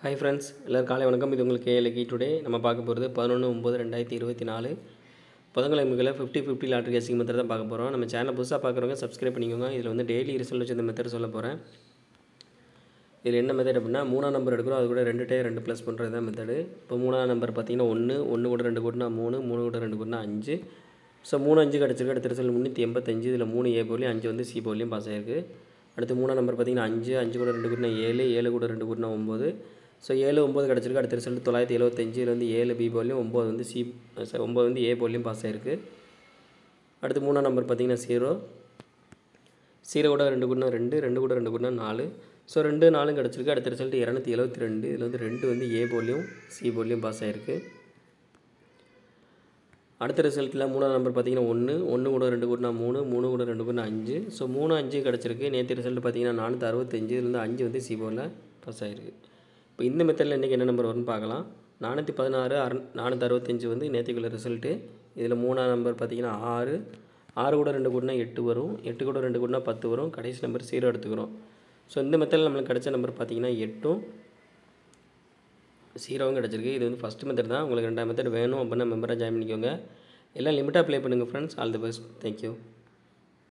Hi friends, எல்லோரும் காலை வணக்கம். இது உங்களுக்கு கேஎல்கி. டுடே நம்ம பார்க்க போகிறது 11/9/2024 புதன்கிழமைகளை 50-50 லாட்ரி கேசிங் மெத்தட் தான் பார்க்க போகிறோம். நம்ம சேனல் புதுசாக பார்க்குறவங்க சப்ஸ்கிரைப் பண்ணிக்கோங்க. இதில் வந்து டெய்லி ரிசல்ட் வச்சு இந்த மெத்தட் சொல்ல போகிறேன். இதில் என்ன மெத்தட் அப்படின்னா, 3ஆம் நம்பர் எடுக்கிறோம், அது கூட 2 டே 2 ப்ளஸ் பண்ணுறது தான் மெத்தடு. இப்போ 3ஆம் நம்பர் பார்த்தீங்கன்னா 1 கூட 2 கூட்டினா 3, 3 கூட 2 கூட்டினா 5. ஸோ 3 5 கிடச்சிருக்கு. அடுத்த ரிசல்ட் 385. இதில் 3 ஏ போலியும் 5 வந்து சி போலியும் பாஸ் ஆகிருக்கு. அடுத்து 3ஆம் நம்பர் பார்த்தீங்கன்னா 5 கூட 2 கூட்டினா 7, 7 கூட 2 கூட்டினா 9. ஸோ 7 9 கிடச்சிருக்கு. அடுத்த ரிசல்ட் 975. இதில் வந்து 7 பி போலியும் 9 வந்து 9 வந்து ஏ போலியும் பாஸ் ஆகிருக்கு. அடுத்து 3ஆம் நம்பர் பார்த்தீங்கன்னா 0 கூட 2 கூட்டினா 2, 2 கூட 2 கூட்டினா 4. ஸோ 2 4 கிடச்சிருக்கு. அடுத்த ரிசல்ட் 272. இதில் வந்து 2 வந்து ஏ போலியும் சி போலியும் பாஸ் ஆகிருக்கு. அடுத்த ரிசல்ட்டில் 3ஆம் நம்பர் பார்த்தீங்கன்னா 1 கூட 2 கூட்டினா 3, 3 கூட 2 கூட்டினா 5. ஸோ 3 5 கிடச்சிருக்கு. நேற்று ரிசல்ட் பார்த்தீங்கன்னா 465. இதில் வந்து 5 வந்து சி போலில் பாஸ் ஆகிருக்கு. இப்போ இந்த மெத்தடில் இன்றைக்கி என்ன நம்பர் வரும்னு பார்க்கலாம். 416 465 வந்து நேற்றுக்குள்ள ரிசல்ட்டு. இதில் 3ஆம் நம்பர் பார்த்தீங்கன்னா 6 கூட 2 கூட்டினா 8 வரும், 8 கூட 2 கூட்டினா 10 வரும். கடைசி நம்பர் 0 எடுத்துக்கிறோம். ஸோ இந்த மெத்தடில் நம்மளுக்கு கிடைச்ச நம்பர் பார்த்தீங்கன்னா 8ம் 0வும் கிடச்சிருக்கு. இது வந்து ஃபஸ்ட் மெத்தட் தான். உங்களுக்கு 2ஆம் மெத்தட் வேணும் அப்படின்னா மெம்பராக ஜாயின் பண்ணிக்கோங்க. எல்லாம் லிமிட்டாக ப்ளே பண்ணுங்கள் friends. All the best. Thank you.